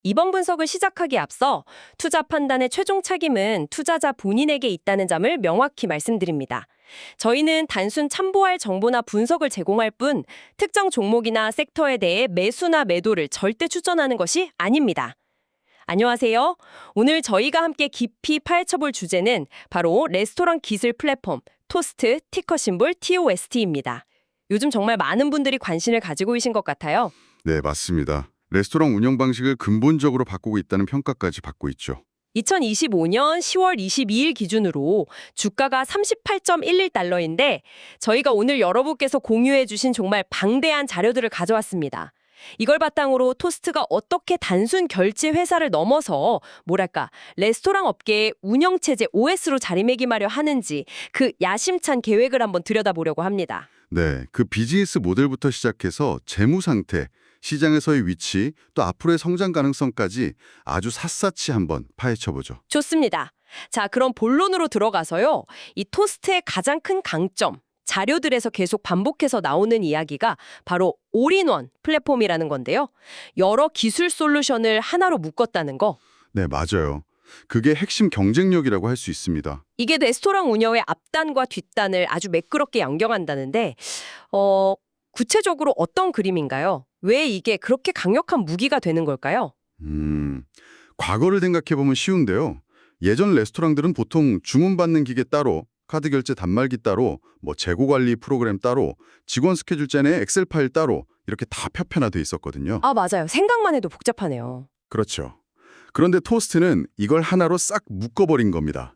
이번 분석을 시작하기에 앞서 투자 판단의 최종 책임은 투자자 본인에게 있다는 점을 명확히 말씀드립니다. 저희는 단순 참고할 정보나 분석을 제공할 뿐 특정 종목이나 섹터에 대해 매수나 매도를 절대 추천하는 것이 아닙니다. 안녕하세요. 오늘 저희가 함께 깊이 파헤쳐볼 주제는 바로 레스토랑 기술 플랫폼 토스트 티커 심볼 TOST입니다. 요즘 정말 많은 분들이 관심을 가지고 계신 것 같아요. 네, 맞습니다. 레스토랑 운영 방식을 근본적으로 바꾸고 있다는 평가까지 받고 있죠. 2025년 10월 22일 기준으로 주가가 38.11달러인데 저희가 오늘 여러분께서 공유해 주신 정말 방대한 자료들을 가져왔습니다. 이걸 바탕으로 토스트가 어떻게 단순 결제 회사를 넘어서 레스토랑 업계의 운영체제 OS로 자리매김하려 하는지 그 야심찬 계획을 한번 들여다보려고 합니다. 네, 그 비즈니스 모델부터 시작해서 재무 상태, 시장에서의 위치, 또 앞으로의 성장 가능성까지 아주 샅샅이 한번 파헤쳐보죠. 좋습니다. 자, 그럼 본론으로 들어가서요. 이 토스트의 가장 큰 강점, 자료들에서 계속 반복해서 나오는 이야기가 바로 올인원 플랫폼이라는 건데요. 여러 기술 솔루션을 하나로 묶었다는 거. 네, 맞아요. 그게 핵심 경쟁력이라고 할 수 있습니다. 이게 레스토랑 운영의 앞단과 뒷단을 아주 매끄럽게 연결한다는데 구체적으로 어떤 그림인가요? 왜 이게 그렇게 강력한 무기가 되는 걸까요? 과거를 생각해보면 쉬운데요. 예전 레스토랑들은 보통 주문받는 기계 따로, 카드 결제 단말기 따로, 재고 관리 프로그램 따로, 직원 스케줄 짠에 엑셀 파일 따로 이렇게 다 표편화돼 있었거든요. 아, 맞아요. 생각만 해도 복잡하네요. 그렇죠. 그런데 토스트는 이걸 하나로 싹 묶어버린 겁니다.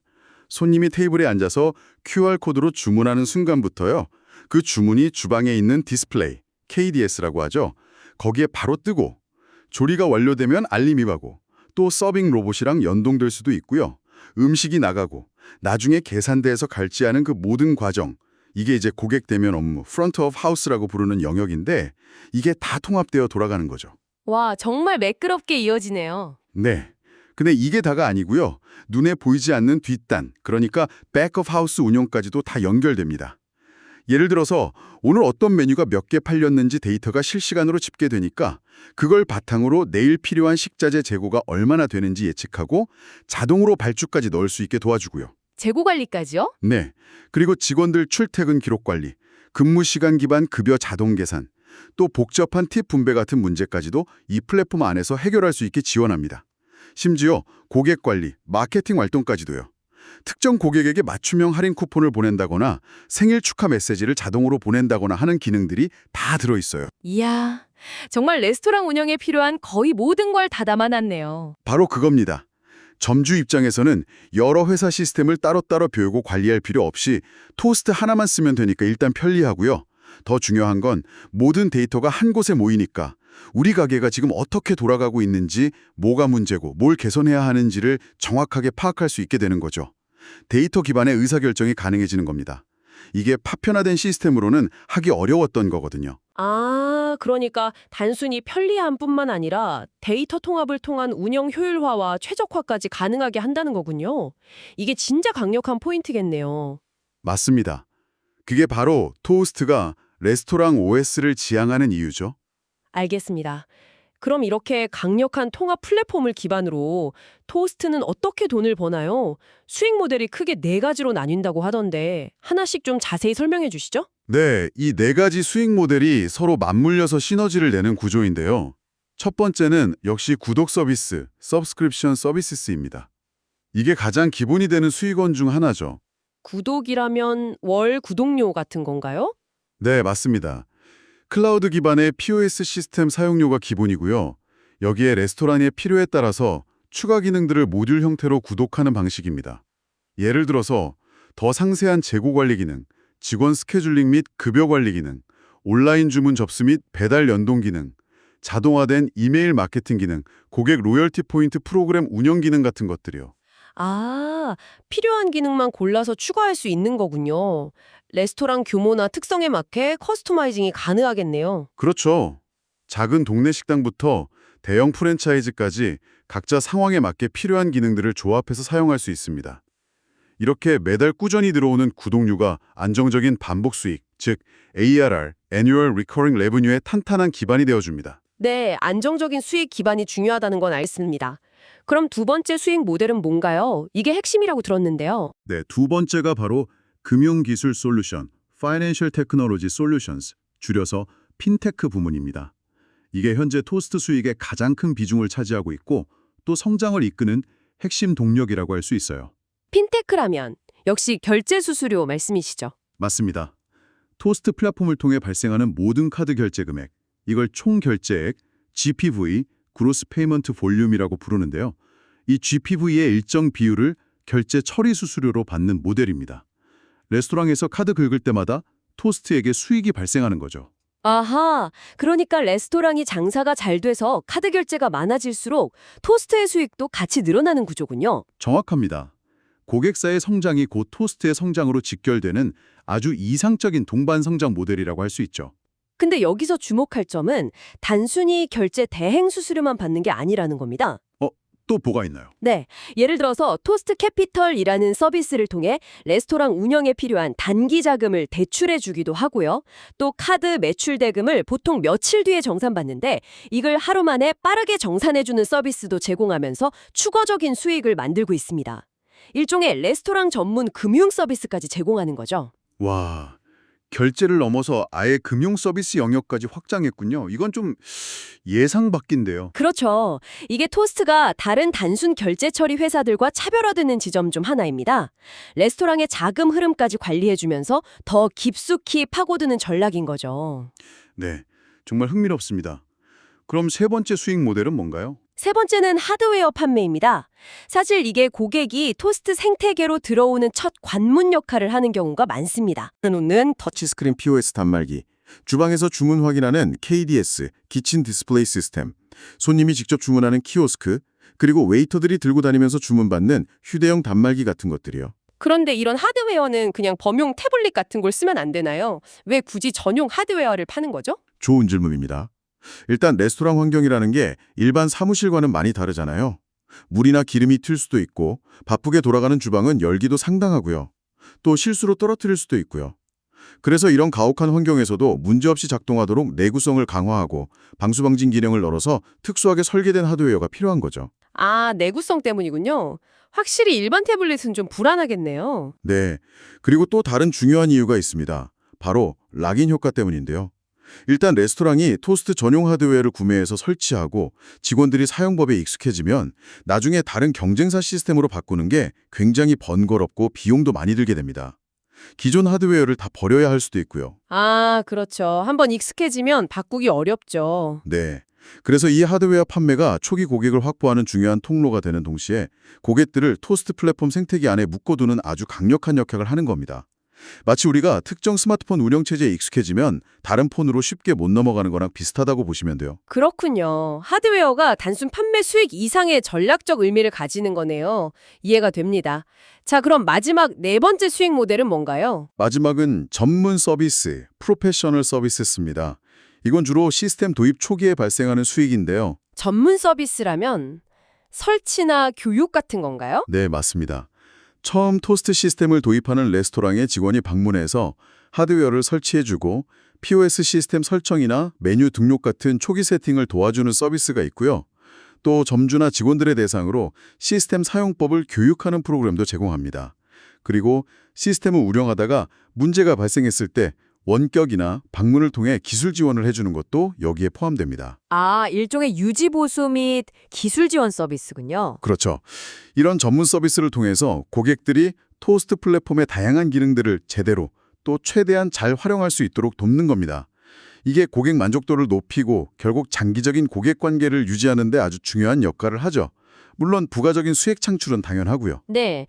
손님이 테이블에 앉아서 QR코드로 주문하는 순간부터요. 그 주문이 주방에 있는 디스플레이, KDS라고 하죠. 거기에 바로 뜨고 조리가 완료되면 알림이 가고 또 서빙 로봇이랑 연동될 수도 있고요. 음식이 나가고 나중에 계산대에서 결제하는 그 모든 과정, 이게 이제 고객 대면 업무, 프런트 오브 하우스라고 부르는 영역인데 이게 다 통합되어 돌아가는 거죠. 와, 정말 매끄럽게 이어지네요. 네. 근데 이게 다가 아니고요. 눈에 보이지 않는 뒷단, 그러니까 백 오브 하우스 운영까지도 다 연결됩니다. 예를 들어서 오늘 어떤 메뉴가 몇 개 팔렸는지 데이터가 실시간으로 집계되니까 그걸 바탕으로 내일 필요한 식자재 재고가 얼마나 되는지 예측하고 자동으로 발주까지 넣을 수 있게 도와주고요. 재고 관리까지요? 네. 그리고 직원들 출퇴근 기록 관리, 근무 시간 기반 급여 자동 계산, 또 복잡한 팁 분배 같은 문제까지도 이 플랫폼 안에서 해결할 수 있게 지원합니다. 심지어 고객 관리, 마케팅 활동까지도요. 특정 고객에게 맞춤형 할인 쿠폰을 보낸다거나 생일 축하 메시지를 자동으로 보낸다거나 하는 기능들이 다 들어있어요. 이야, 정말 레스토랑 운영에 필요한 거의 모든 걸 다 담아놨네요. 바로 그겁니다. 점주 입장에서는 여러 회사 시스템을 따로따로 배우고 관리할 필요 없이 토스트 하나만 쓰면 되니까 일단 편리하고요. 더 중요한 건 모든 데이터가 한 곳에 모이니까 우리 가게가 지금 어떻게 돌아가고 있는지, 뭐가 문제고 뭘 개선해야 하는지를 정확하게 파악할 수 있게 되는 거죠. 데이터 기반의 의사결정이 가능해지는 겁니다. 이게 파편화된 시스템으로는 하기 어려웠던 거거든요. 아, 그러니까 단순히 편리함뿐만 아니라 데이터 통합을 통한 운영 효율화와 최적화까지 가능하게 한다는 거군요. 이게 진짜 강력한 포인트겠네요. 맞습니다. 그게 바로 토스트가 레스토랑 OS를 지향하는 이유죠. 알겠습니다. 그럼 이렇게 강력한 통합 플랫폼을 기반으로 토스트는 어떻게 돈을 버나요? 수익 모델이 크게 네 가지로 나뉜다고 하던데 하나씩 좀 자세히 설명해 주시죠? 네, 이 네 가지 수익 모델이 서로 맞물려서 시너지를 내는 구조인데요. 첫 번째는 역시 구독 서비스, 서브스크립션 서비스입니다. 이게 가장 기본이 되는 수익원 중 하나죠. 구독이라면 월 구독료 같은 건가요? 네, 맞습니다. 클라우드 기반의 POS 시스템 사용료가 기본이고요. 여기에 레스토랑의 필요에 따라서 추가 기능들을 모듈 형태로 구독하는 방식입니다. 예를 들어서 더 상세한 재고 관리 기능, 직원 스케줄링 및 급여 관리 기능, 온라인 주문 접수 및 배달 연동 기능, 자동화된 이메일 마케팅 기능, 고객 로열티 포인트 프로그램 운영 기능 같은 것들이요. 아, 필요한 기능만 골라서 추가할 수 있는 거군요. 레스토랑 규모나 특성에 맞게 커스터마이징이 가능하겠네요. 그렇죠. 작은 동네 식당부터 대형 프랜차이즈까지 각자 상황에 맞게 필요한 기능들을 조합해서 사용할 수 있습니다. 이렇게 매달 꾸준히 들어오는 구독료가 안정적인 반복 수익, 즉 ARR, Annual Recurring Revenue의 탄탄한 기반이 되어줍니다. 네, 안정적인 수익 기반이 중요하다는 건 알겠습니다. 그럼 두 번째 수익 모델은 뭔가요? 이게 핵심이라고 들었는데요. 네, 두 번째가 바로 금융기술 솔루션, Financial Technology Solutions, 줄여서 핀테크 부문입니다. 이게 현재 토스트 수익의 가장 큰 비중을 차지하고 있고 또 성장을 이끄는 핵심 동력이라고 할 수 있어요. 핀테크라면 역시 결제 수수료 말씀이시죠? 맞습니다. 토스트 플랫폼을 통해 발생하는 모든 카드 결제 금액, 이걸 총 결제액, GPV, Gross Payment Volume이라고 부르는데요. 이 GPV의 일정 비율을 결제 처리 수수료로 받는 모델입니다. 레스토랑에서 카드 긁을 때마다 토스트에게 수익이 발생하는 거죠. 아하, 그러니까 레스토랑이 장사가 잘 돼서 카드 결제가 많아질수록 토스트의 수익도 같이 늘어나는 구조군요. 정확합니다. 고객사의 성장이 곧 토스트의 성장으로 직결되는 아주 이상적인 동반 성장 모델이라고 할 수 있죠. 근데 여기서 주목할 점은 단순히 결제 대행 수수료만 받는 게 아니라는 겁니다. 또 뭐가 있나요? 네, 예를 들어서 토스트 캐피털이라는 서비스를 통해 레스토랑 운영에 필요한 단기 자금을 대출해 주기도 하고요. 또 카드 매출 대금을 보통 며칠 뒤에 정산받는데 이걸 하루 만에 빠르게 정산해 주는 서비스도 제공하면서 추가적인 수익을 만들고 있습니다. 일종의 레스토랑 전문 금융 서비스까지 제공하는 거죠. 와, 결제를 넘어서 아예 금융 서비스 영역까지 확장했군요. 이건 좀 예상 밖인데요. 그렇죠. 이게 토스트가 다른 단순 결제 처리 회사들과 차별화되는 지점 중 하나입니다. 레스토랑의 자금 흐름까지 관리해주면서 더 깊숙이 파고드는 전략인 거죠. 네, 정말 흥미롭습니다. 그럼 세 번째 수익 모델은 뭔가요? 세 번째는 하드웨어 판매입니다. 사실 이게 고객이 토스트 생태계로 들어오는 첫 관문 역할을 하는 경우가 많습니다. 해놓는 터치스크린 POS 단말기, 주방에서 주문 확인하는 KDS, 키친 디스플레이 시스템, 손님이 직접 주문하는 키오스크, 그리고 웨이터들이 들고 다니면서 주문받는 휴대용 단말기 같은 것들이요. 그런데 이런 하드웨어는 그냥 범용 태블릿 같은 걸 쓰면 안 되나요? 왜 굳이 전용 하드웨어를 파는 거죠? 좋은 질문입니다. 일단 레스토랑 환경이라는 게 일반 사무실과는 많이 다르잖아요. 물이나 기름이 튈 수도 있고 바쁘게 돌아가는 주방은 열기도 상당하고요. 또 실수로 떨어뜨릴 수도 있고요. 그래서 이런 가혹한 환경에서도 문제없이 작동하도록 내구성을 강화하고 방수방진 기능을 넣어서 특수하게 설계된 하드웨어가 필요한 거죠. 아, 내구성 때문이군요. 확실히 일반 태블릿은 좀 불안하겠네요. 네. 그리고 또 다른 중요한 이유가 있습니다. 바로 락인 효과 때문인데요. 일단 레스토랑이 토스트 전용 하드웨어를 구매해서 설치하고 직원들이 사용법에 익숙해지면 나중에 다른 경쟁사 시스템으로 바꾸는 게 굉장히 번거롭고 비용도 많이 들게 됩니다. 기존 하드웨어를 다 버려야 할 수도 있고요. 아, 그렇죠. 한번 익숙해지면 바꾸기 어렵죠. 네. 그래서 이 하드웨어 판매가 초기 고객을 확보하는 중요한 통로가 되는 동시에 고객들을 토스트 플랫폼 생태계 안에 묶어두는 아주 강력한 역할을 하는 겁니다. 마치 우리가 특정 스마트폰 운영체제에 익숙해지면 다른 폰으로 쉽게 못 넘어가는 거랑 비슷하다고 보시면 돼요. 그렇군요. 하드웨어가 단순 판매 수익 이상의 전략적 의미를 가지는 거네요. 이해가 됩니다. 자, 그럼 마지막 네 번째 수익 모델은 뭔가요? 마지막은 전문 서비스, 프로페셔널 서비스입니다. 이건 주로 시스템 도입 초기에 발생하는 수익인데요. 전문 서비스라면 설치나 교육 같은 건가요? 네, 맞습니다. 처음 토스트 시스템을 도입하는 레스토랑에 직원이 방문해서 하드웨어를 설치해주고 POS 시스템 설정이나 메뉴 등록 같은 초기 세팅을 도와주는 서비스가 있고요. 또 점주나 직원들의 대상으로 시스템 사용법을 교육하는 프로그램도 제공합니다. 그리고 시스템을 운영하다가 문제가 발생했을 때 원격이나 방문을 통해 기술 지원을 해주는 것도 여기에 포함됩니다. 아, 일종의 유지 보수 및 기술 지원 서비스군요. 그렇죠. 이런 전문 서비스를 통해서 고객들이 토스트 플랫폼의 다양한 기능들을 제대로 또 최대한 잘 활용할 수 있도록 돕는 겁니다. 이게 고객 만족도를 높이고 결국 장기적인 고객 관계를 유지하는 데 아주 중요한 역할을 하죠. 물론 부가적인 수익 창출은 당연하고요. 네.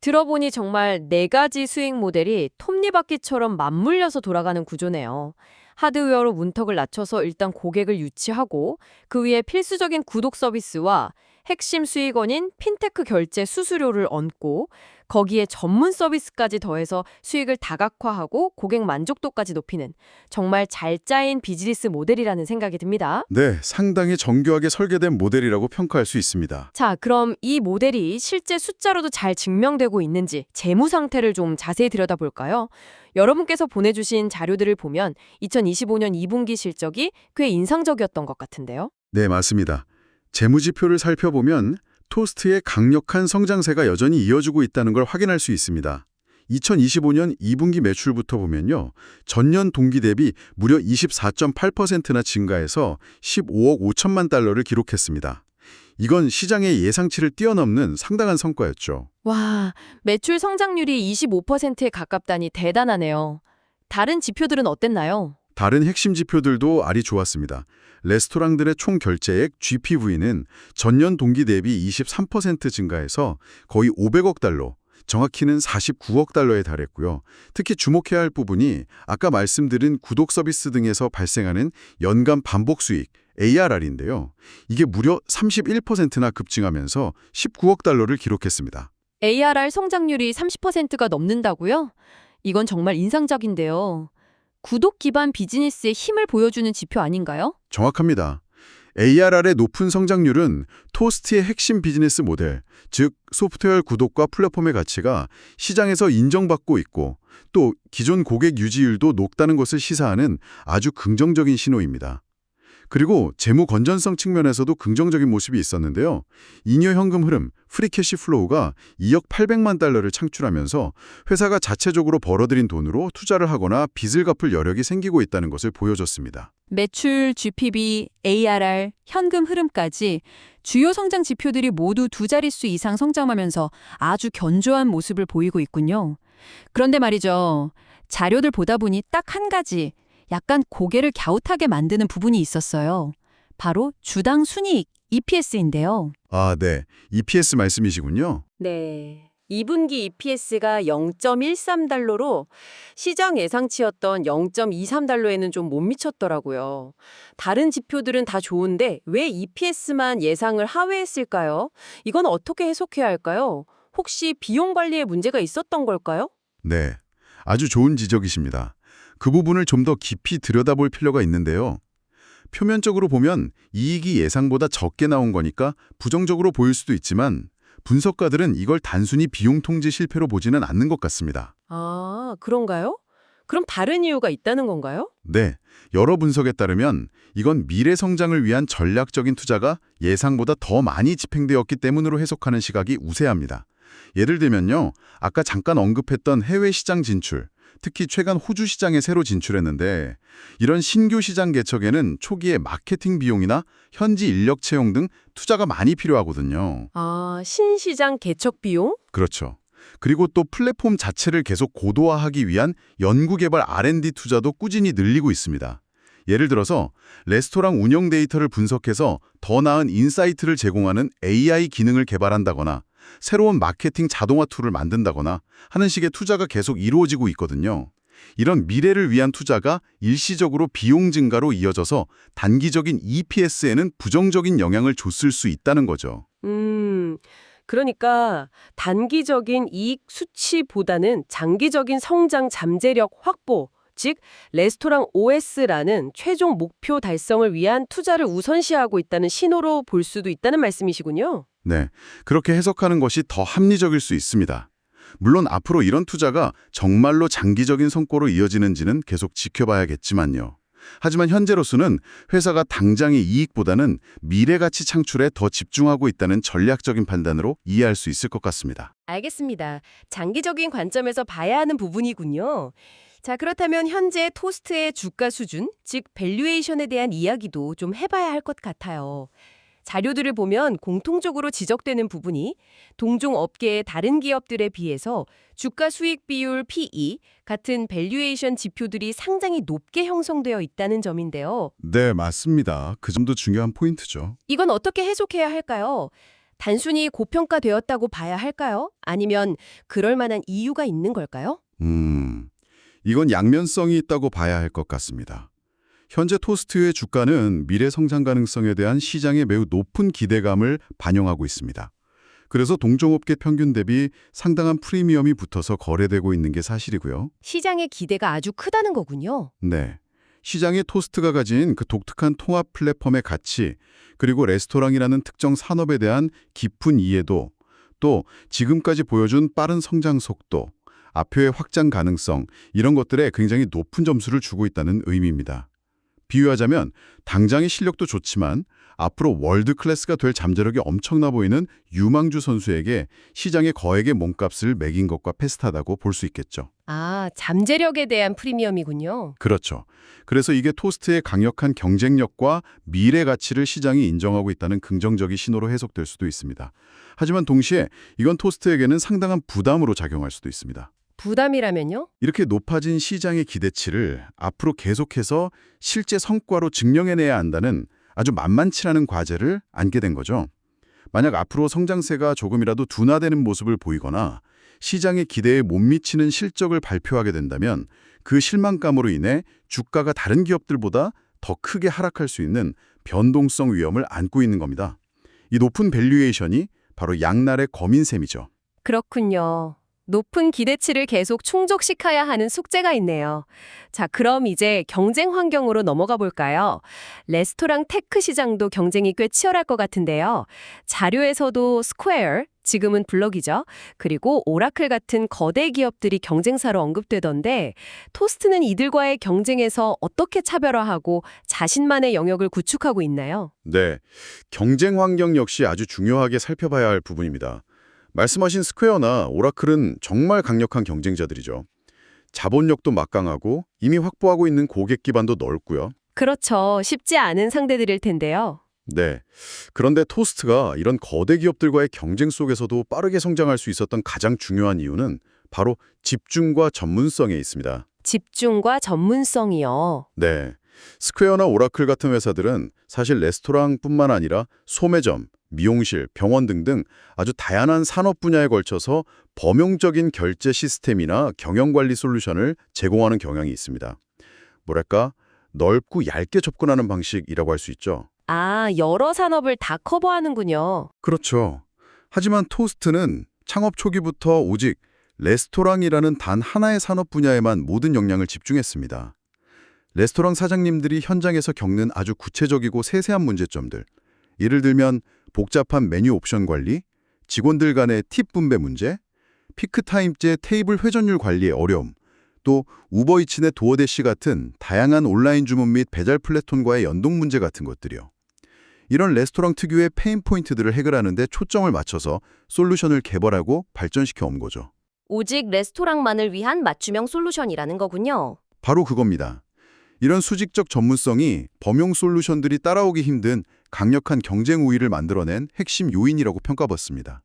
들어보니 정말 네 가지 수익 모델이 톱니바퀴처럼 맞물려서 돌아가는 구조네요. 하드웨어로 문턱을 낮춰서 일단 고객을 유치하고 그 위에 필수적인 구독 서비스와 핵심 수익원인 핀테크 결제 수수료를 얹고 거기에 전문 서비스까지 더해서 수익을 다각화하고 고객 만족도까지 높이는 정말 잘 짜인 비즈니스 모델이라는 생각이 듭니다. 네, 상당히 정교하게 설계된 모델이라고 평가할 수 있습니다. 자, 그럼 이 모델이 실제 숫자로도 잘 증명되고 있는지 재무 상태를 좀 자세히 들여다볼까요? 여러분께서 보내주신 자료들을 보면 2025년 2분기 실적이 꽤 인상적이었던 것 같은데요. 네, 맞습니다. 재무지표를 살펴보면 토스트의 강력한 성장세가 여전히 이어지고 있다는 걸 확인할 수 있습니다. 2025년 2분기 매출부터 보면요. 전년 동기 대비 무려 24.8%나 증가해서 15억 5천만 달러를 기록했습니다. 이건 시장의 예상치를 뛰어넘는 상당한 성과였죠. 와, 매출 성장률이 25%에 가깝다니 대단하네요. 다른 지표들은 어땠나요? 다른 핵심 지표들도 알이 좋았습니다. 레스토랑들의 총 결제액 GPV는 전년 동기 대비 23% 증가해서 거의 500억 달러, 정확히는 49억 달러에 달했고요. 특히 주목해야 할 부분이 아까 말씀드린 구독 서비스 등에서 발생하는 연간 반복 수익, ARR인데요. 이게 무려 31%나 급증하면서 19억 달러를 기록했습니다. ARR 성장률이 30%가 넘는다고요? 이건 정말 인상적인데요. 구독 기반 비즈니스의 힘을 보여주는 지표 아닌가요? 정확합니다. ARR의 높은 성장률은 토스트의 핵심 비즈니스 모델, 즉 소프트웨어 구독과 플랫폼의 가치가 시장에서 인정받고 있고 또 기존 고객 유지율도 높다는 것을 시사하는 아주 긍정적인 신호입니다. 그리고 재무 건전성 측면에서도 긍정적인 모습이 있었는데요. 잉여 현금 흐름, 프리캐시 플로우가 2억 800만 달러를 창출하면서 회사가 자체적으로 벌어들인 돈으로 투자를 하거나 빚을 갚을 여력이 생기고 있다는 것을 보여줬습니다. 매출, GPV, ARR, 현금 흐름까지 주요 성장 지표들이 모두 두 자릿수 이상 성장하면서 아주 견조한 모습을 보이고 있군요. 그런데 말이죠. 자료들 보다 보니 딱 한 가지 약간 고개를 갸웃하게 만드는 부분이 있었어요. 바로 주당 순이익, EPS인데요. 아, 네. EPS 말씀이시군요. 네. 2분기 EPS가 0.13달러로 시장 예상치였던 0.23달러에는 좀 못 미쳤더라고요. 다른 지표들은 다 좋은데 왜 EPS만 예상을 하회했을까요? 이건 어떻게 해석해야 할까요? 혹시 비용 관리에 문제가 있었던 걸까요? 네. 아주 좋은 지적이십니다. 그 부분을 좀 더 깊이 들여다볼 필요가 있는데요. 표면적으로 보면 이익이 예상보다 적게 나온 거니까 부정적으로 보일 수도 있지만 분석가들은 이걸 단순히 비용 통제 실패로 보지는 않는 것 같습니다. 아, 그런가요? 그럼 다른 이유가 있다는 건가요? 네, 여러 분석에 따르면 이건 미래 성장을 위한 전략적인 투자가 예상보다 더 많이 집행되었기 때문으로 해석하는 시각이 우세합니다. 예를 들면요, 아까 잠깐 언급했던 해외 시장 진출, 특히 최근 호주 시장에 새로 진출했는데 이런 신규 시장 개척에는 초기에 마케팅 비용이나 현지 인력 채용 등 투자가 많이 필요하거든요. 아, 신시장 개척 비용? 그렇죠. 그리고 또 플랫폼 자체를 계속 고도화하기 위한 연구개발 R&D 투자도 꾸준히 늘리고 있습니다. 예를 들어서 레스토랑 운영 데이터를 분석해서 더 나은 인사이트를 제공하는 AI 기능을 개발한다거나 새로운 마케팅 자동화 툴을 만든다거나 하는 식의 투자가 계속 이루어지고 있거든요. 이런 미래를 위한 투자가 일시적으로 비용 증가로 이어져서 단기적인 EPS에는 부정적인 영향을 줬을 수 있다는 거죠. 그러니까 단기적인 이익 수치보다는 장기적인 성장 잠재력 확보, 즉 레스토랑 OS라는 최종 목표 달성을 위한 투자를 우선시하고 있다는 신호로 볼 수도 있다는 말씀이시군요. 네, 그렇게 해석하는 것이 더 합리적일 수 있습니다. 물론 앞으로 이런 투자가 정말로 장기적인 성과로 이어지는지는 계속 지켜봐야겠지만요. 하지만 현재로서는 회사가 당장의 이익보다는 미래 가치 창출에 더 집중하고 있다는 전략적인 판단으로 이해할 수 있을 것 같습니다. 알겠습니다. 장기적인 관점에서 봐야 하는 부분이군요. 자, 그렇다면 현재 토스트의 주가 수준, 즉 밸류에이션에 대한 이야기도 좀 해봐야 할 것 같아요. 자료들을 보면 공통적으로 지적되는 부분이 동종 업계의 다른 기업들에 비해서 주가 수익 비율 PE 같은 밸류에이션 지표들이 상당히 높게 형성되어 있다는 점인데요. 네, 맞습니다. 그 점도 중요한 포인트죠. 이건 어떻게 해석해야 할까요? 단순히 고평가되었다고 봐야 할까요? 아니면 그럴 만한 이유가 있는 걸까요? 이건 양면성이 있다고 봐야 할 것 같습니다. 현재 토스트의 주가는 미래 성장 가능성에 대한 시장의 매우 높은 기대감을 반영하고 있습니다. 그래서 동종업계 평균 대비 상당한 프리미엄이 붙어서 거래되고 있는 게 사실이고요. 시장의 기대가 아주 크다는 거군요. 네. 시장의 토스트가 가진 그 독특한 통합 플랫폼의 가치, 그리고 레스토랑이라는 특정 산업에 대한 깊은 이해도, 또 지금까지 보여준 빠른 성장 속도, 앞으로의 확장 가능성, 이런 것들에 굉장히 높은 점수를 주고 있다는 의미입니다. 비유하자면 당장의 실력도 좋지만 앞으로 월드 클래스가 될 잠재력이 엄청나 보이는 유망주 선수에게 시장의 거액의 몸값을 매긴 것과 비슷하다고 볼 수 있겠죠. 아, 잠재력에 대한 프리미엄이군요. 그렇죠. 그래서 이게 토스트의 강력한 경쟁력과 미래 가치를 시장이 인정하고 있다는 긍정적인 신호로 해석될 수도 있습니다. 하지만 동시에 이건 토스트에게는 상당한 부담으로 작용할 수도 있습니다. 부담이라면요? 이렇게 높아진 시장의 기대치를 앞으로 계속해서 실제 성과로 증명해내야 한다는 아주 만만치 않은 과제를 안게 된 거죠. 만약 앞으로 성장세가 조금이라도 둔화되는 모습을 보이거나 시장의 기대에 못 미치는 실적을 발표하게 된다면 그 실망감으로 인해 주가가 다른 기업들보다 더 크게 하락할 수 있는 변동성 위험을 안고 있는 겁니다. 이 높은 밸류에이션이 바로 양날의 검인 셈이죠. 그렇군요. 높은 기대치를 계속 충족시켜야 하는 숙제가 있네요. 자, 그럼 이제 경쟁 환경으로 넘어가 볼까요? 레스토랑 테크 시장도 경쟁이 꽤 치열할 것 같은데요. 자료에서도 스퀘어, 지금은 블럭이죠. 그리고 오라클 같은 거대 기업들이 경쟁사로 언급되던데 토스트는 이들과의 경쟁에서 어떻게 차별화하고 자신만의 영역을 구축하고 있나요? 네, 경쟁 환경 역시 아주 중요하게 살펴봐야 할 부분입니다. 말씀하신 스퀘어나 오라클은 정말 강력한 경쟁자들이죠. 자본력도 막강하고 이미 확보하고 있는 고객 기반도 넓고요. 그렇죠. 쉽지 않은 상대들일 텐데요. 네. 그런데 토스트가 이런 거대 기업들과의 경쟁 속에서도 빠르게 성장할 수 있었던 가장 중요한 이유는 바로 집중과 전문성에 있습니다. 집중과 전문성이요. 네. 스퀘어나 오라클 같은 회사들은 사실 레스토랑뿐만 아니라 소매점, 미용실, 병원 등등 아주 다양한 산업 분야에 걸쳐서 범용적인 결제 시스템이나 경영관리 솔루션을 제공하는 경향이 있습니다. 뭐랄까, 넓고 얇게 접근하는 방식이라고 할 수 있죠. 아, 여러 산업을 다 커버하는군요. 그렇죠. 하지만 토스트는 창업 초기부터 오직 레스토랑이라는 단 하나의 산업 분야에만 모든 역량을 집중했습니다. 레스토랑 사장님들이 현장에서 겪는 아주 구체적이고 세세한 문제점들, 예를 들면 복잡한 메뉴 옵션 관리, 직원들 간의 팁 분배 문제, 피크타임제 테이블 회전율 관리의 어려움, 또 우버이츠 내 도어대시 같은 다양한 온라인 주문 및 배달 플랫폼과의 연동 문제 같은 것들이요. 이런 레스토랑 특유의 페인 포인트들을 해결하는 데 초점을 맞춰서 솔루션을 개발하고 발전시켜 온 거죠. 오직 레스토랑만을 위한 맞춤형 솔루션이라는 거군요. 바로 그겁니다. 이런 수직적 전문성이 범용 솔루션들이 따라오기 힘든 강력한 경쟁 우위를 만들어낸 핵심 요인이라고 평가받습니다.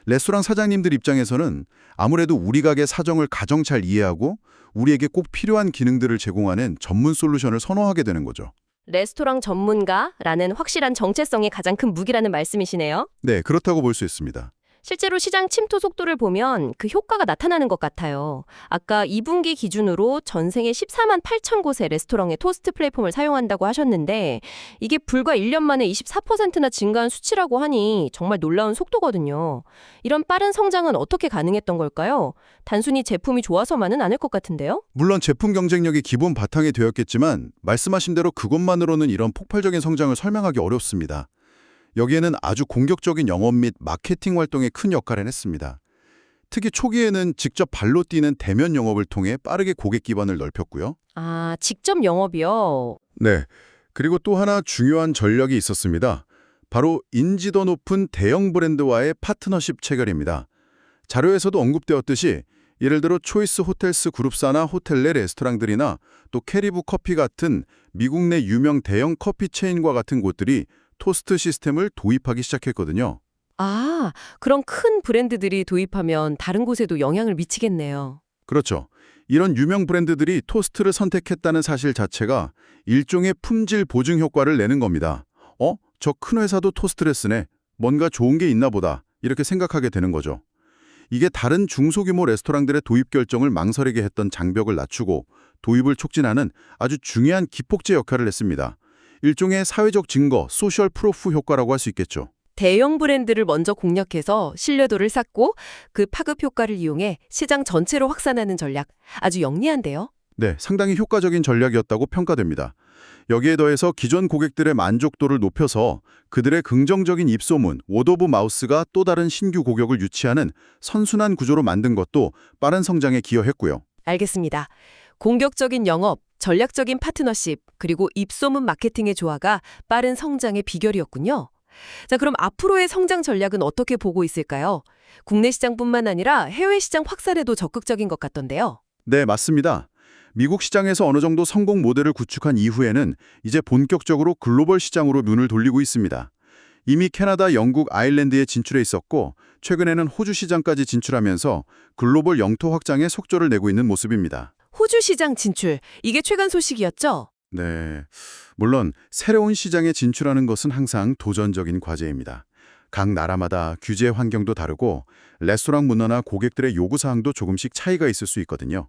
레스토랑 사장님들 입장에서는 아무래도 우리 가게 사정을 가장 잘 이해하고 우리에게 꼭 필요한 기능들을 제공하는 전문 솔루션을 선호하게 되는 거죠. 레스토랑 전문가라는 확실한 정체성이 가장 큰 무기라는 말씀이시네요. 네, 그렇다고 볼 수 있습니다. 실제로 시장 침투 속도를 보면 그 효과가 나타나는 것 같아요. 아까 2분기 기준으로 전생에 14만 8천 곳의 레스토랑의 토스트 플랫폼을 사용한다고 하셨는데 이게 불과 1년 만에 24%나 증가한 수치라고 하니 정말 놀라운 속도거든요. 이런 빠른 성장은 어떻게 가능했던 걸까요? 단순히 제품이 좋아서만은 아닐 것 같은데요? 물론 제품 경쟁력이 기본 바탕이 되었겠지만 말씀하신 대로 그것만으로는 이런 폭발적인 성장을 설명하기 어렵습니다. 여기에는 아주 공격적인 영업 및 마케팅 활동에 큰 역할을 했습니다. 특히 초기에는 직접 발로 뛰는 대면 영업을 통해 빠르게 고객 기반을 넓혔고요. 아, 직접 영업이요? 네, 그리고 또 하나 중요한 전략이 있었습니다. 바로 인지도 높은 대형 브랜드와의 파트너십 체결입니다. 자료에서도 언급되었듯이 예를 들어 초이스 호텔스 그룹사나 호텔 내 레스토랑들이나 또 캐리브 커피 같은 미국 내 유명 대형 커피 체인과 같은 곳들이 토스트 시스템을 도입하기 시작했거든요. 아, 그런 큰 브랜드들이 도입하면 다른 곳에도 영향을 미치겠네요. 그렇죠. 이런 유명 브랜드들이 토스트를 선택했다는 사실 자체가 일종의 품질 보증 효과를 내는 겁니다. 저 큰 회사도 토스트를 쓰네. 뭔가 좋은 게 있나 보다. 이렇게 생각하게 되는 거죠. 이게 다른 중소규모 레스토랑들의 도입 결정을 망설이게 했던 장벽을 낮추고 도입을 촉진하는 아주 중요한 기폭제 역할을 했습니다. 일종의 사회적 증거, 소셜 프루프 효과라고 할 수 있겠죠. 대형 브랜드를 먼저 공략해서 신뢰도를 쌓고 그 파급 효과를 이용해 시장 전체로 확산하는 전략. 아주 영리한데요. 네, 상당히 효과적인 전략이었다고 평가됩니다. 여기에 더해서 기존 고객들의 만족도를 높여서 그들의 긍정적인 입소문, 워드 오브 마우스가 또 다른 신규 고객을 유치하는 선순환 구조로 만든 것도 빠른 성장에 기여했고요. 알겠습니다. 공격적인 영업, 전략적인 파트너십, 그리고 입소문 마케팅의 조화가 빠른 성장의 비결이었군요. 자, 그럼 앞으로의 성장 전략은 어떻게 보고 있을까요? 국내 시장뿐만 아니라 해외 시장 확산에도 적극적인 것 같던데요. 네, 맞습니다. 미국 시장에서 어느 정도 성공 모델을 구축한 이후에는 이제 본격적으로 글로벌 시장으로 눈을 돌리고 있습니다. 이미 캐나다, 영국, 아일랜드에 진출해 있었고 최근에는 호주 시장까지 진출하면서 글로벌 영토 확장에 속도를 내고 있는 모습입니다. 호주 시장 진출, 이게 최근 소식이었죠? 네, 물론 새로운 시장에 진출하는 것은 항상 도전적인 과제입니다. 각 나라마다 규제 환경도 다르고 레스토랑 문화나 고객들의 요구사항도 조금씩 차이가 있을 수 있거든요.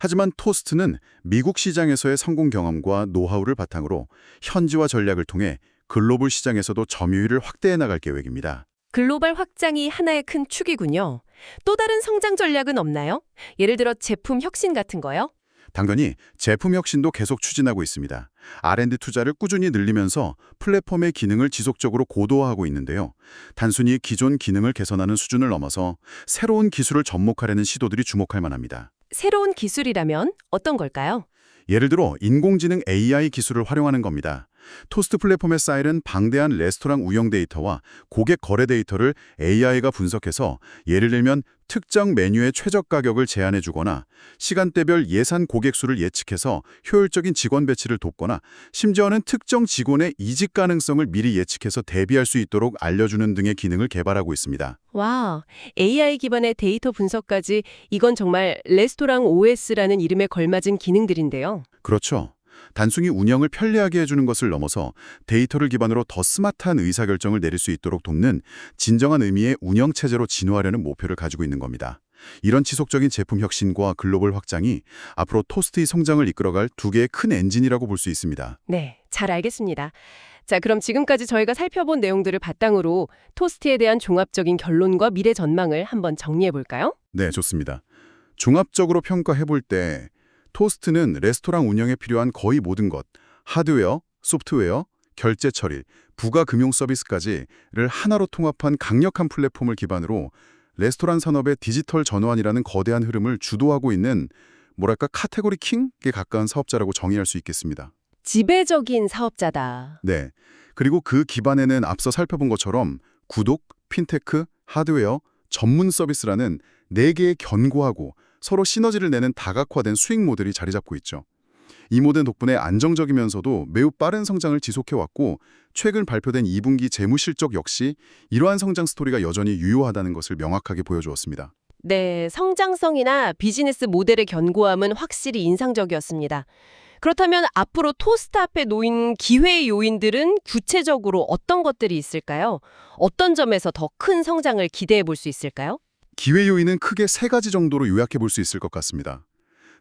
하지만 토스트는 미국 시장에서의 성공 경험과 노하우를 바탕으로 현지화 전략을 통해 글로벌 시장에서도 점유율을 확대해 나갈 계획입니다. 글로벌 확장이 하나의 큰 축이군요. 또 다른 성장 전략은 없나요? 예를 들어 제품 혁신 같은 거요? 당연히 제품 혁신도 계속 추진하고 있습니다. R&D 투자를 꾸준히 늘리면서 플랫폼의 기능을 지속적으로 고도화하고 있는데요. 단순히 기존 기능을 개선하는 수준을 넘어서 새로운 기술을 접목하려는 시도들이 주목할 만합니다. 새로운 기술이라면 어떤 걸까요? 예를 들어 인공지능 AI 기술을 활용하는 겁니다. 토스트 플랫폼에 쌓이는 방대한 레스토랑 운영 데이터와 고객 거래 데이터를 AI가 분석해서 예를 들면 특정 메뉴의 최적 가격을 제안해 주거나 시간대별 예산 고객 수를 예측해서 효율적인 직원 배치를 돕거나 심지어는 특정 직원의 이직 가능성을 미리 예측해서 대비할 수 있도록 알려주는 등의 기능을 개발하고 있습니다. 와, AI 기반의 데이터 분석까지 이건 정말 레스토랑 OS라는 이름에 걸맞은 기능들인데요. 그렇죠. 단순히 운영을 편리하게 해주는 것을 넘어서 데이터를 기반으로 더 스마트한 의사결정을 내릴 수 있도록 돕는 진정한 의미의 운영체제로 진화하려는 목표를 가지고 있는 겁니다. 이런 지속적인 제품 혁신과 글로벌 확장이 앞으로 토스트의 성장을 이끌어갈 두 개의 큰 엔진이라고 볼 수 있습니다. 네, 잘 알겠습니다. 자, 그럼 지금까지 저희가 살펴본 내용들을 바탕으로 토스트에 대한 종합적인 결론과 미래 전망을 한번 정리해 볼까요? 네, 좋습니다. 종합적으로 평가해 볼 때 토스트는 레스토랑 운영에 필요한 거의 모든 것, 하드웨어, 소프트웨어, 결제 처리, 부가 금융 서비스까지를 하나로 통합한 강력한 플랫폼을 기반으로 레스토랑 산업의 디지털 전환이라는 거대한 흐름을 주도하고 있는 뭐랄까 카테고리 킹에 가까운 사업자라고 정의할 수 있겠습니다. 지배적인 사업자다. 네, 그리고 그 기반에는 앞서 살펴본 것처럼 구독, 핀테크, 하드웨어, 전문 서비스라는 4개의 견고하고 서로 시너지를 내는 다각화된 수익 모델이 자리 잡고 있죠. 이 모델 덕분에 안정적이면서도 매우 빠른 성장을 지속해왔고 최근 발표된 2분기 재무실적 역시 이러한 성장 스토리가 여전히 유효하다는 것을 명확하게 보여주었습니다. 네, 성장성이나 비즈니스 모델의 견고함은 확실히 인상적이었습니다. 그렇다면 앞으로 토스트 앞에 놓인 기회의 요인들은 구체적으로 어떤 것들이 있을까요? 어떤 점에서 더 큰 성장을 기대해 볼 수 있을까요? 기회 요인은 크게 3가지 정도로 요약해 볼 수 있을 것 같습니다.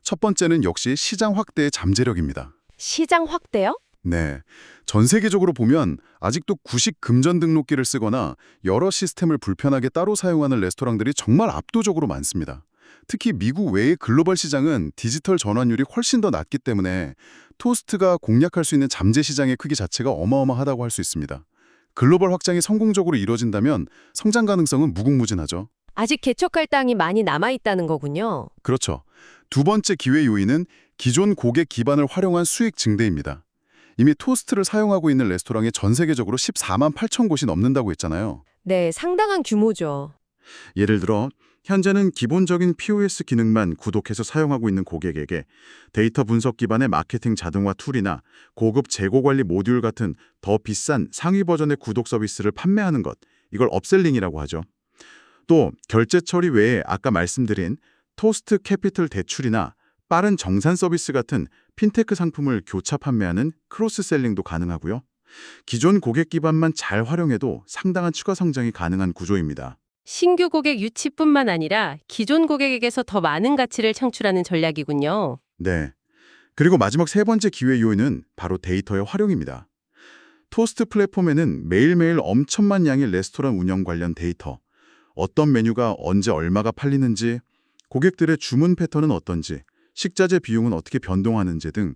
첫 번째는 역시 시장 확대의 잠재력입니다. 시장 확대요? 네, 전 세계적으로 보면 아직도 구식 금전 등록기를 쓰거나 여러 시스템을 불편하게 따로 사용하는 레스토랑들이 정말 압도적으로 많습니다. 특히 미국 외의 글로벌 시장은 디지털 전환율이 훨씬 더 낮기 때문에 토스트가 공략할 수 있는 잠재 시장의 크기 자체가 어마어마하다고 할 수 있습니다. 글로벌 확장이 성공적으로 이뤄진다면 성장 가능성은 무궁무진하죠. 아직 개척할 땅이 많이 남아있다는 거군요. 그렇죠. 두 번째 기회 요인은 기존 고객 기반을 활용한 수익 증대입니다. 이미 토스트를 사용하고 있는 레스토랑이 전 세계적으로 14만 8천 곳이 넘는다고 했잖아요. 네, 상당한 규모죠. 예를 들어 현재는 기본적인 POS 기능만 구독해서 사용하고 있는 고객에게 데이터 분석 기반의 마케팅 자동화 툴이나 고급 재고 관리 모듈 같은 더 비싼 상위 버전의 구독 서비스를 판매하는 것, 이걸 업셀링이라고 하죠. 또 결제 처리 외에 아까 말씀드린 토스트 캐피털 대출이나 빠른 정산 서비스 같은 핀테크 상품을 교차 판매하는 크로스셀링도 가능하고요. 기존 고객 기반만 잘 활용해도 상당한 추가 성장이 가능한 구조입니다. 신규 고객 유치뿐만 아니라 기존 고객에게서 더 많은 가치를 창출하는 전략이군요. 네. 그리고 마지막 세 번째 기회 요인은 바로 데이터의 활용입니다. 토스트 플랫폼에는 매일매일 엄청난 양의 레스토랑 운영 관련 데이터, 어떤 메뉴가 언제 얼마가 팔리는지, 고객들의 주문 패턴은 어떤지, 식자재 비용은 어떻게 변동하는지 등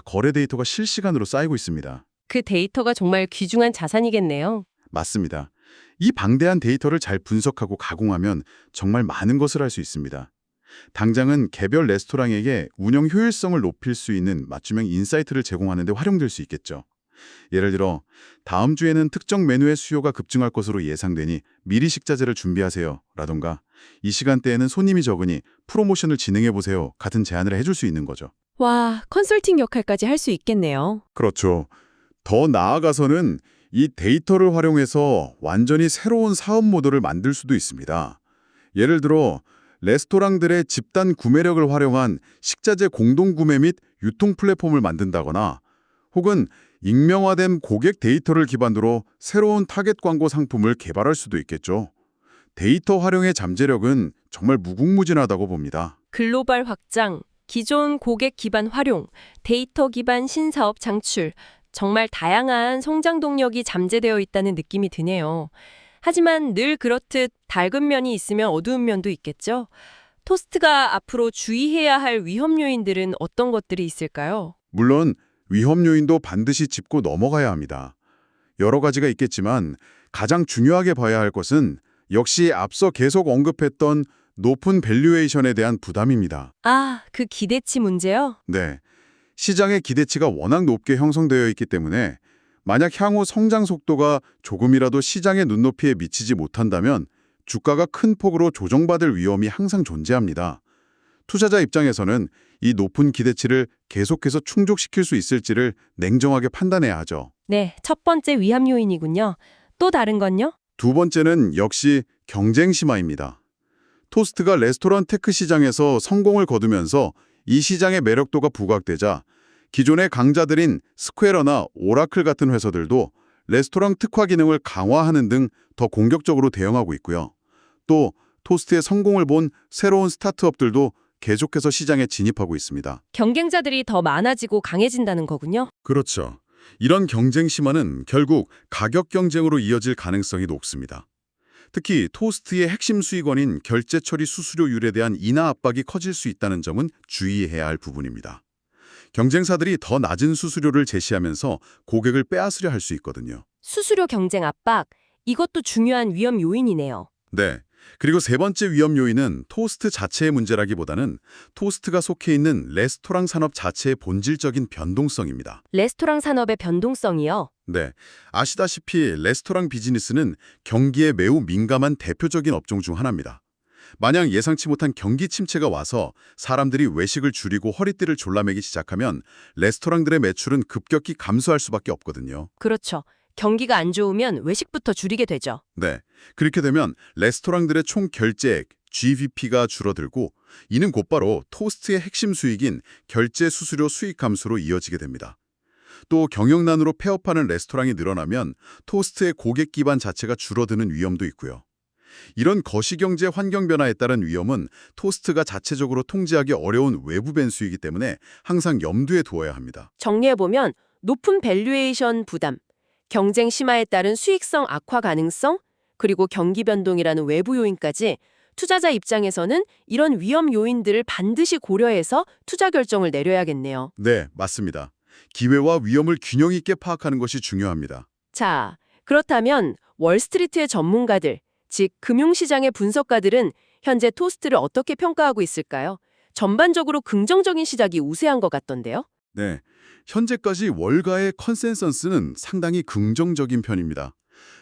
거래 데이터가 실시간으로 쌓이고 있습니다. 그 데이터가 정말 귀중한 자산이겠네요. 맞습니다. 이 방대한 데이터를 잘 분석하고 가공하면 정말 많은 것을 할 수 있습니다. 당장은 개별 레스토랑에게 운영 효율성을 높일 수 있는 맞춤형 인사이트를 제공하는 데 활용될 수 있겠죠. 예를 들어 다음 주에는 특정 메뉴의 수요가 급증할 것으로 예상되니 미리 식자재를 준비하세요 라던가 이 시간대에는 손님이 적으니 프로모션을 진행해보세요 같은 제안을 해줄 수 있는 거죠. 와, 컨설팅 역할까지 할 수 있겠네요. 그렇죠. 더 나아가서는 이 데이터를 활용해서 완전히 새로운 사업 모델을 만들 수도 있습니다. 예를 들어 레스토랑들의 집단 구매력을 활용한 식자재 공동구매 및 유통 플랫폼을 만든다거나 혹은 익명화된 고객 데이터를 기반으로 새로운 타겟 광고 상품을 개발할 수도 있겠죠. 데이터 활용의 잠재력은 정말 무궁무진하다고 봅니다. 글로벌 확장, 기존 고객 기반 활용, 데이터 기반 신사업 창출, 정말 다양한 성장 동력이 잠재되어 있다는 느낌이 드네요. 하지만 늘 그렇듯 밝은 면이 있으면 어두운 면도 있겠죠? 토스트가 앞으로 주의해야 할 위험 요인들은 어떤 것들이 있을까요? 물론 위험 요인도 반드시 짚고 넘어가야 합니다. 여러 가지가 있겠지만 가장 중요하게 봐야 할 것은 역시 앞서 계속 언급했던 높은 밸류에이션에 대한 부담입니다. 아, 그 기대치 문제요? 네. 시장의 기대치가 워낙 높게 형성되어 있기 때문에 만약 향후 성장 속도가 조금이라도 시장의 눈높이에 미치지 못한다면 주가가 큰 폭으로 조정받을 위험이 항상 존재합니다. 투자자 입장에서는 이 높은 기대치를 계속해서 충족시킬 수 있을지를 냉정하게 판단해야 하죠. 네, 첫 번째 위험 요인이군요. 또 다른 건요? 두 번째는 역시 경쟁 심화입니다. 토스트가 레스토랑 테크 시장에서 성공을 거두면서 이 시장의 매력도가 부각되자 기존의 강자들인 스퀘어나 오라클 같은 회사들도 레스토랑 특화 기능을 강화하는 등 더 공격적으로 대응하고 있고요. 또 토스트의 성공을 본 새로운 스타트업들도 계속해서 시장에 진입하고 있습니다. 경쟁자들이 더 많아지고 강해진다는 거군요. 그렇죠. 이런 경쟁 심화는 결국 가격 경쟁으로 이어질 가능성이 높습니다. 특히 토스트의 핵심 수익원인 결제 처리 수수료율에 대한 인하 압박이 커질 수 있다는 점은 주의해야 할 부분입니다. 경쟁사들이 더 낮은 수수료를 제시하면서 고객을 빼앗으려 할 수 있거든요. 수수료 경쟁 압박, 이것도 중요한 위험 요인이네요. 네. 그리고 세 번째 위험 요인은 토스트 자체의 문제라기보다는 토스트가 속해 있는 레스토랑 산업 자체의 본질적인 변동성입니다. 레스토랑 산업의 변동성이요? 네. 아시다시피 레스토랑 비즈니스는 경기에 매우 민감한 대표적인 업종 중 하나입니다. 만약 예상치 못한 경기 침체가 와서 사람들이 외식을 줄이고 허리띠를 졸라매기 시작하면 레스토랑들의 매출은 급격히 감소할 수밖에 없거든요. 그렇죠. 경기가 안 좋으면 외식부터 줄이게 되죠. 네. 그렇게 되면 레스토랑들의 총 결제액, GVP가 줄어들고 이는 곧바로 토스트의 핵심 수익인 결제 수수료 수익 감소로 이어지게 됩니다. 또 경영난으로 폐업하는 레스토랑이 늘어나면 토스트의 고객 기반 자체가 줄어드는 위험도 있고요. 이런 거시경제 환경 변화에 따른 위험은 토스트가 자체적으로 통제하기 어려운 외부 변수이기 때문에 항상 염두에 두어야 합니다. 정리해보면 높은 밸류에이션 부담, 경쟁 심화에 따른 수익성 악화 가능성, 그리고 경기 변동이라는 외부 요인까지 투자자 입장에서는 이런 위험 요인들을 반드시 고려해서 투자 결정을 내려야겠네요. 네, 맞습니다. 기회와 위험을 균형 있게 파악하는 것이 중요합니다. 자, 그렇다면 월스트리트의 전문가들, 즉 금융시장의 분석가들은 현재 토스트를 어떻게 평가하고 있을까요? 전반적으로 긍정적인 시작이 우세한 것 같던데요? 네, 현재까지 월가의 컨센서스는 상당히 긍정적인 편입니다.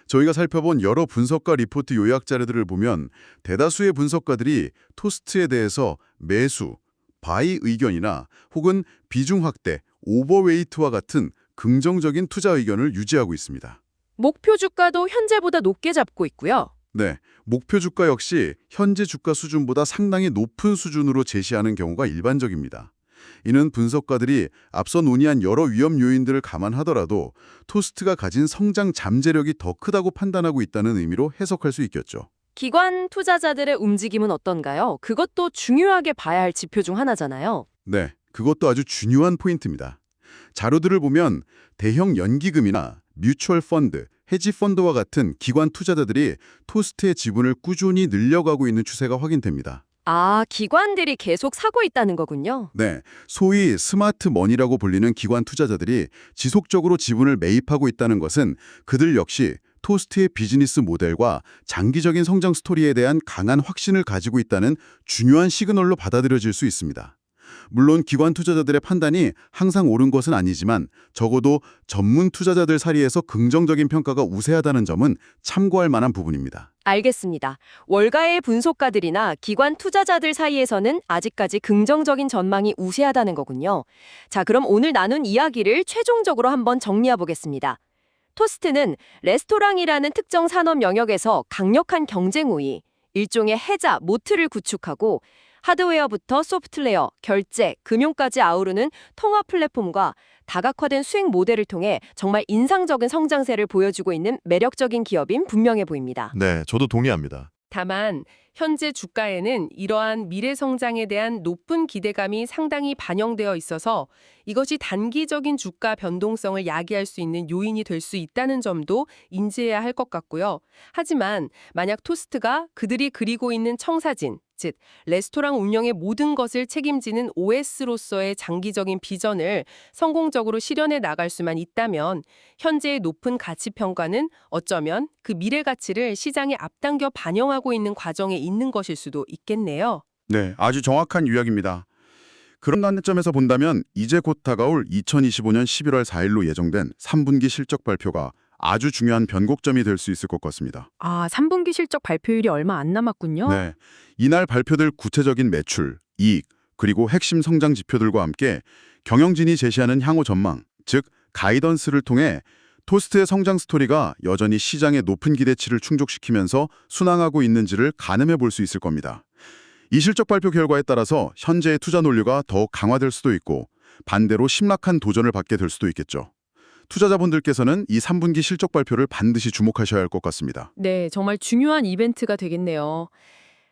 저희가 살펴본 여러 분석가 리포트 요약 자료들을 보면 대다수의 분석가들이 토스트에 대해서 매수, 바이 의견이나 혹은 비중 확대, 오버웨이트와 같은 긍정적인 투자 의견을 유지하고 있습니다. 목표 주가도 현재보다 높게 잡고 있고요. 네, 목표 주가 역시 현재 주가 수준보다 상당히 높은 수준으로 제시하는 경우가 일반적입니다. 이는 분석가들이 앞서 논의한 여러 위험 요인들을 감안하더라도 토스트가 가진 성장 잠재력이 더 크다고 판단하고 있다는 의미로 해석할 수 있겠죠. 기관 투자자들의 움직임은 어떤가요? 그것도 중요하게 봐야 할 지표 중 하나잖아요. 네, 그것도 아주 중요한 포인트입니다. 자료들을 보면 대형 연기금이나 뮤추얼 펀드, 헤지 펀드와 같은 기관 투자자들이 토스트의 지분을 꾸준히 늘려가고 있는 추세가 확인됩니다. 아, 기관들이 계속 사고 있다는 거군요. 네, 소위 스마트 머니라고 불리는 기관 투자자들이 지속적으로 지분을 매입하고 있다는 것은 그들 역시 토스트의 비즈니스 모델과 장기적인 성장 스토리에 대한 강한 확신을 가지고 있다는 중요한 시그널로 받아들여질 수 있습니다. 물론 기관 투자자들의 판단이 항상 옳은 것은 아니지만 적어도 전문 투자자들 사이에서 긍정적인 평가가 우세하다는 점은 참고할 만한 부분입니다. 알겠습니다. 월가의 분석가들이나 기관 투자자들 사이에서는 아직까지 긍정적인 전망이 우세하다는 거군요. 자, 그럼 오늘 나눈 이야기를 최종적으로 한번 정리해 보겠습니다. 토스트는 레스토랑이라는 특정 산업 영역에서 강력한 경쟁 우위, 일종의 해자, 모트를 구축하고 하드웨어부터 소프트웨어, 결제, 금융까지 아우르는 통합 플랫폼과 다각화된 수익 모델을 통해 정말 인상적인 성장세를 보여주고 있는 매력적인 기업인 분명해 보입니다. 네, 저도 동의합니다. 다만 현재 주가에는 이러한 미래 성장에 대한 높은 기대감이 상당히 반영되어 있어서 이것이 단기적인 주가 변동성을 야기할 수 있는 요인이 될 수 있다는 점도 인지해야 할 것 같고요. 하지만 만약 토스트가 그들이 그리고 있는 청사진, 즉 레스토랑 운영의 모든 것을 책임지는 OS로서의 장기적인 비전을 성공적으로 실현해 나갈 수만 있다면 현재의 높은 가치 평가는 어쩌면 그 미래 가치를 시장에 앞당겨 반영하고 있는 과정에 있는 것일 수도 있겠네요. 네, 아주 정확한 요약입니다. 그런 관점에서 본다면 이제 곧 다가올 2025년 11월 4일로 예정된 3분기 실적 발표가 아주 중요한 변곡점이 될 수 있을 것 같습니다. 아, 3분기 실적 발표일이 얼마 안 남았군요. 네, 이날 발표될 구체적인 매출, 이익, 그리고 핵심 성장 지표들과 함께 경영진이 제시하는 향후 전망, 즉 가이던스를 통해 토스트의 성장 스토리가 여전히 시장의 높은 기대치를 충족시키면서 순항하고 있는지를 가늠해 볼 수 있을 겁니다. 이 실적 발표 결과에 따라서 현재의 투자 논리가 더욱 강화될 수도 있고 반대로 심락한 도전을 받게 될 수도 있겠죠. 투자자분들께서는 이 3분기 실적 발표를 반드시 주목하셔야 할 것 같습니다. 네, 정말 중요한 이벤트가 되겠네요.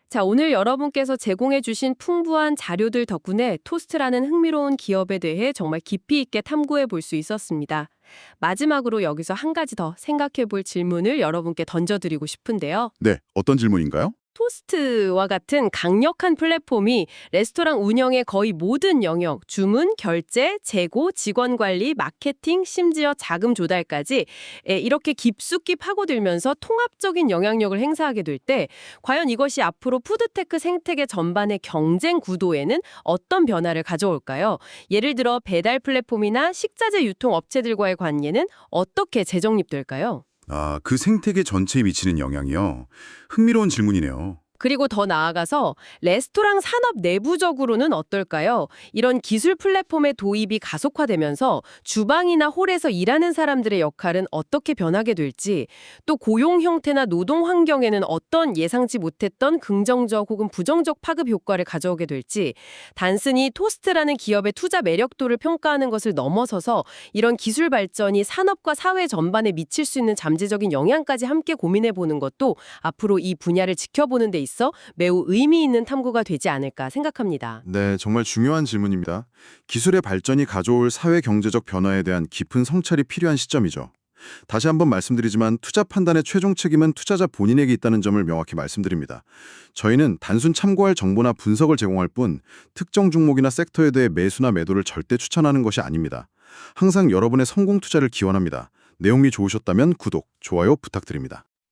자, 오늘 여러분께서 제공해 주신 풍부한 자료들 덕분에 토스트라는 흥미로운 기업에 대해 정말 깊이 있게 탐구해 볼 수 있었습니다. 마지막으로 여기서 한 가지 더 생각해 볼 질문을 여러분께 던져드리고 싶은데요. 네, 어떤 질문인가요? 토스트와 같은 강력한 플랫폼이 레스토랑 운영의 거의 모든 영역, 주문, 결제, 재고, 직원 관리, 마케팅, 심지어 자금 조달까지 이렇게 깊숙이 파고들면서 통합적인 영향력을 행사하게 될 때 과연 이것이 앞으로 푸드테크 생태계 전반의 경쟁 구도에는 어떤 변화를 가져올까요? 예를 들어 배달 플랫폼이나 식자재 유통 업체들과의 관계는 어떻게 재정립될까요? 아, 그 생태계 전체에 미치는 영향이요. 흥미로운 질문이네요. 그리고 더 나아가서 레스토랑 산업 내부적으로는 어떨까요? 이런 기술 플랫폼의 도입이 가속화되면서 주방이나 홀에서 일하는 사람들의 역할은 어떻게 변하게 될지, 또 고용 형태나 노동 환경에는 어떤 예상치 못했던 긍정적 혹은 부정적 파급 효과를 가져오게 될지, 단순히 토스트라는 기업의 투자 매력도를 평가하는 것을 넘어서서 이런 기술 발전이 산업과 사회 전반에 미칠 수 있는 잠재적인 영향까지 함께 고민해보는 것도 앞으로 이 분야를 지켜보는 데 있어 매우 의미 있는 탐구가 되지 않을까 생각합니다. 네, 정말 중요한 질문입니다. 기술의 발전이 가져올 사회 경제적 변화에 대한 깊은 성찰이 필요한 시점이죠. 다시 한번 말씀드리지만 투자 판단의 최종 책임은 투자자 본인에게 있다는 점을 명확히 말씀드립니다. 저희는 단순 참고할 정보나 분석을 제공할 뿐 특정 종목이나 섹터에 대해 매수나 매도를 절대 추천하는 것이 아닙니다. 항상 여러분의 성공 투자를 기원합니다. 내용이 좋으셨다면 구독, 좋아요 부탁드립니다.